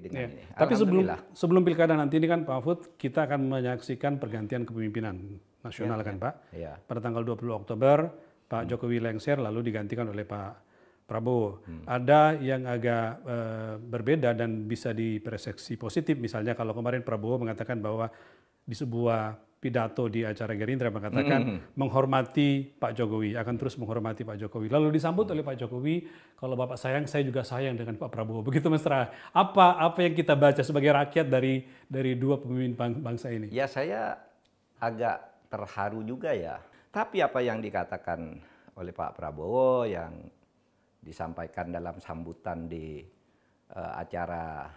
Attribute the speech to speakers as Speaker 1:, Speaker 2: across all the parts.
Speaker 1: dengan ini.
Speaker 2: Tapi
Speaker 1: Alhamdulillah.
Speaker 2: sebelum pilkada nanti ini kan Pak Mahfud, kita akan menyaksikan pergantian kepemimpinan nasional kan Pak.
Speaker 1: Ya.
Speaker 2: Pada tanggal 20 Oktober, Pak Jokowi lengser lalu digantikan oleh Pak Prabowo. Ada yang agak berbeda dan bisa dipersepsi positif. Misalnya kalau kemarin Prabowo mengatakan bahwa di sebuah pidato di acara Gerindra mengatakan menghormati Pak Jokowi, akan terus menghormati Pak Jokowi. Lalu disambut oleh Pak Jokowi, kalau Bapak sayang, saya juga sayang dengan Pak Prabowo. Begitu mesra. Apa yang kita baca sebagai rakyat dari dua pemimpin bangsa ini?
Speaker 1: Ya, saya agak terharu juga ya. Tapi apa yang dikatakan oleh Pak Prabowo yang disampaikan dalam sambutan di acara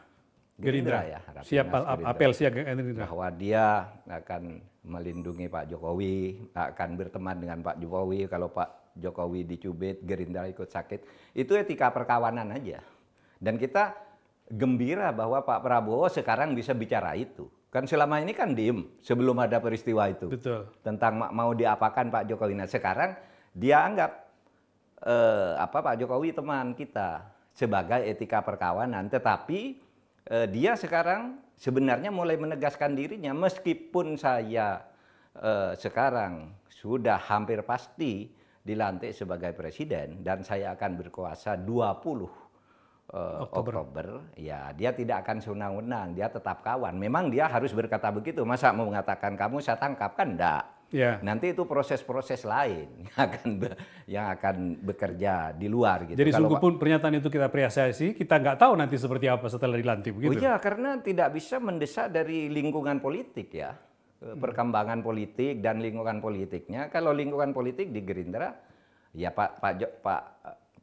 Speaker 1: Gerindra ya,
Speaker 2: siap apel siaga Gerindra,
Speaker 1: bahwa dia akan melindungi Pak Jokowi, akan berteman dengan Pak Jokowi, kalau Pak Jokowi dicubit, Gerindra ikut sakit. Itu etika perkawanan aja. Dan kita gembira bahwa Pak Prabowo sekarang bisa bicara itu. Kan selama ini kan diem sebelum ada peristiwa itu.
Speaker 2: Betul.
Speaker 1: Tentang mau diapakan Pak Jokowi. Nah sekarang dia anggap Pak Jokowi teman kita sebagai etika perkawanan, tetapi dia sekarang sebenarnya mulai menegaskan dirinya, meskipun saya sekarang sudah hampir pasti dilantik sebagai presiden dan saya akan berkuasa 20 Oktober, ya dia tidak akan sewenang-wenang, dia tetap kawan. Memang dia harus berkata begitu, masa mau mengatakan kamu saya tangkap, kan enggak. Ya. Nanti itu proses-proses lain yang akan bekerja di luar gitu.
Speaker 2: Jadi sungguh pun pernyataan itu kita apresiasi, kita nggak tahu nanti seperti apa setelah dilantik begitu.
Speaker 1: Oh iya, karena tidak bisa mendesak dari lingkungan politik ya. Perkembangan politik dan lingkungan politiknya. Kalau lingkungan politik di Gerindra, ya Pak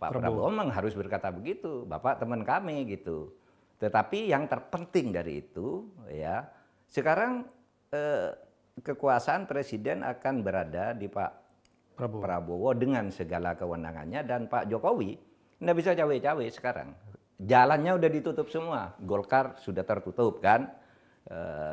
Speaker 1: Prabowo memang harus berkata begitu, Bapak teman kami gitu. Tetapi yang terpenting dari itu ya, sekarang kekuasaan presiden akan berada di Pak Prabowo dengan segala kewenangannya, dan Pak Jokowi nggak bisa cawe-cawe sekarang. Jalannya udah ditutup semua. Golkar sudah tertutup kan.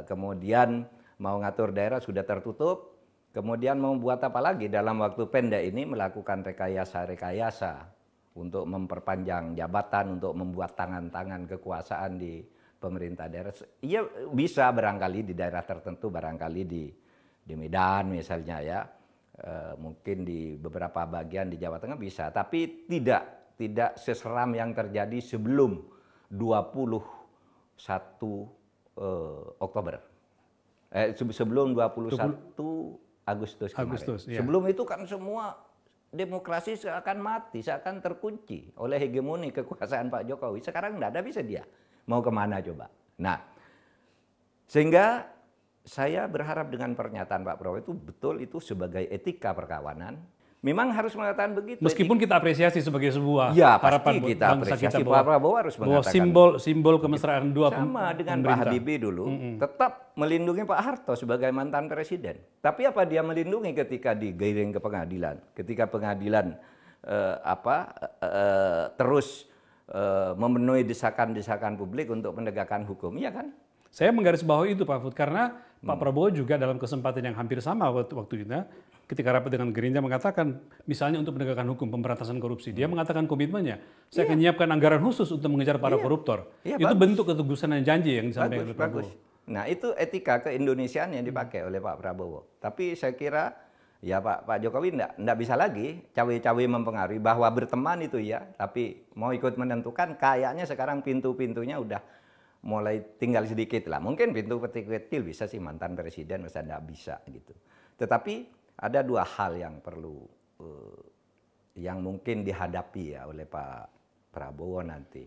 Speaker 1: Kemudian mau ngatur daerah sudah tertutup. Kemudian mau buat apa lagi dalam waktu pendek ini, melakukan rekayasa-rekayasa untuk memperpanjang jabatan, untuk membuat tangan-tangan kekuasaan di pemerintah daerah. Iya bisa barangkali di daerah tertentu, barangkali di Medan misalnya ya, mungkin di beberapa bagian di Jawa Tengah bisa, tapi tidak seseram yang terjadi sebelum 21 Oktober. Sebelum 21 Agustus kemarin.
Speaker 2: Ya.
Speaker 1: Sebelum itu kan semua demokrasi seakan mati, seakan terkunci oleh hegemoni kekuasaan Pak Jokowi. Sekarang nggak ada, bisa dia mau kemana coba. Nah, sehingga saya berharap dengan pernyataan Pak Prabowo itu betul, itu sebagai etika perkawanan. Memang harus mengatakan begitu.
Speaker 2: Meskipun kita apresiasi sebagai sebuah
Speaker 1: ya,
Speaker 2: harapan
Speaker 1: pasti kita
Speaker 2: bangsa
Speaker 1: apresiasi,
Speaker 2: kita
Speaker 1: Pak Prabowo harus mengatakan
Speaker 2: simbol kemesraan dua
Speaker 1: sama dengan Pak Habibie dulu, tetap melindungi Pak Harto sebagai mantan presiden. Tapi apa dia melindungi ketika digiring ke pengadilan? Ketika pengadilan terus memenuhi desakan-desakan publik untuk menegakkan hukum, iya kan?
Speaker 2: Saya menggarisbawahi itu Pak Mahfud, karena Pak Prabowo juga dalam kesempatan yang hampir sama waktu itu, ketika rapat dengan Gerindra mengatakan, misalnya untuk menegakkan hukum pemberantasan korupsi, dia mengatakan komitmennya, saya akan menyiapkan anggaran khusus untuk mengejar para koruptor. Itu bagus. Bentuk ketegusan dan janji yang disampaikan oleh Prabowo.
Speaker 1: Nah itu etika keindonesiaan yang dipakai oleh Pak Prabowo. Tapi saya kira ya Pak Jokowi enggak bisa lagi cawe-cawe mempengaruhi, bahwa berteman itu ya, tapi mau ikut menentukan kayaknya sekarang pintu-pintunya udah mulai tinggal sedikit lah. Mungkin pintu kecil bisa sih, mantan presiden masa enggak bisa gitu. Tetapi ada dua hal yang perlu, yang mungkin dihadapi ya oleh Pak Prabowo nanti.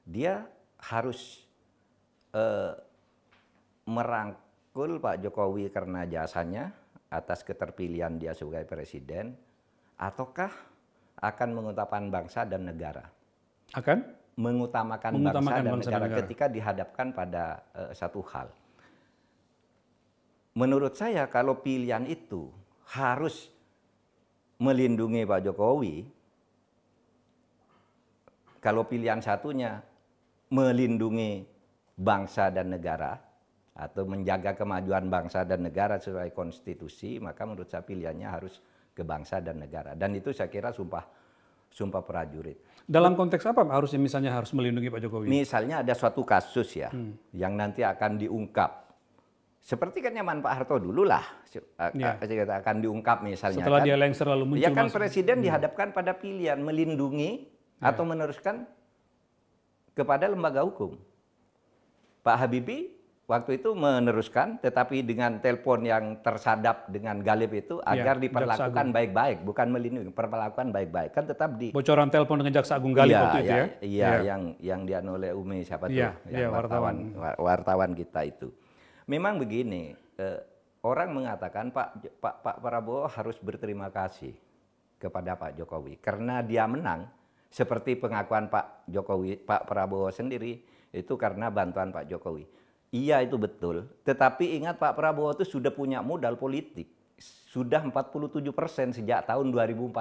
Speaker 1: Dia harus merangkul Pak Jokowi karena jasanya atas keterpilihan dia sebagai presiden, ataukah akan mengutamakan bangsa dan negara?
Speaker 2: Akan?
Speaker 1: Mengutamakan bangsa dan negara ketika dihadapkan pada satu hal. Menurut saya kalau pilihan itu harus melindungi Pak Jokowi, kalau pilihan satunya melindungi bangsa dan negara atau menjaga kemajuan bangsa dan negara sesuai konstitusi, maka menurut saya pilihannya harus ke bangsa dan negara. Dan itu saya kira Sumpah Prajurit.
Speaker 2: Dalam konteks apa harusnya misalnya harus melindungi Pak Jokowi?
Speaker 1: Misalnya ada suatu kasus ya yang nanti akan diungkap. Seperti kan zaman Pak Harto dulu lah akan diungkap misalnya.
Speaker 2: Setelah
Speaker 1: kan,
Speaker 2: dia lengser lalu muncul.
Speaker 1: Ya kan presiden dihadapkan pada pilihan melindungi atau meneruskan kepada lembaga hukum. Pak Habibie waktu itu meneruskan, tetapi dengan telepon yang tersadap dengan Galib itu agar diperlakukan baik-baik, bukan melindungi, perlakukan baik-baik. Kan tetap di
Speaker 2: bocoran telepon dengan Jaksa Agung Galib waktu itu ya?
Speaker 1: Iya, yang dianu oleh Umi siapa tuh?
Speaker 2: Iya,
Speaker 1: wartawan kita itu. Memang begini, orang mengatakan Pak Prabowo harus berterima kasih kepada Pak Jokowi karena dia menang. Seperti pengakuan Pak Prabowo sendiri itu karena bantuan Pak Jokowi. Iya itu betul, tetapi ingat Pak Prabowo itu sudah punya modal politik. Sudah 47% sejak tahun 2014.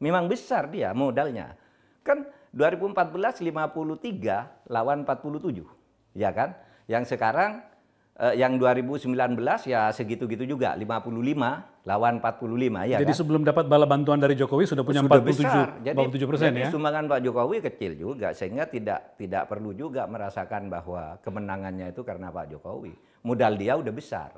Speaker 1: Memang besar dia modalnya. Kan 2014 53 lawan 47, ya kan? Yang sekarang, yang 2019 ya segitu-gitu juga, 55 lawan 45, ya
Speaker 2: jadi
Speaker 1: kan?
Speaker 2: sebelum dapat bala bantuan dari Jokowi sudah punya 47% ya?
Speaker 1: Sumbangan Pak Jokowi kecil juga, sehingga tidak perlu juga merasakan bahwa kemenangannya itu karena Pak Jokowi. Modal dia udah besar.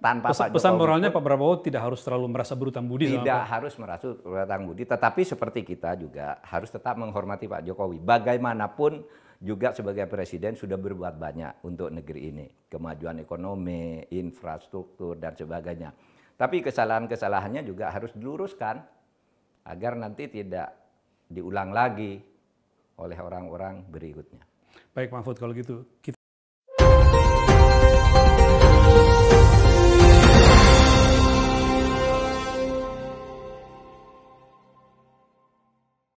Speaker 1: Tanpa Pak Jokowi
Speaker 2: pesan moralnya Pak Prabowo tidak harus terlalu merasa berutang budi.
Speaker 1: Tidak harus merasa berutang budi, tetapi seperti kita juga harus tetap menghormati Pak Jokowi. Bagaimanapun juga sebagai presiden sudah berbuat banyak untuk negeri ini. Kemajuan ekonomi, infrastruktur, dan sebagainya. Tapi kesalahan-kesalahannya juga harus diluruskan agar nanti tidak diulang lagi oleh orang-orang berikutnya.
Speaker 2: Baik Mahfud, kalau gitu kita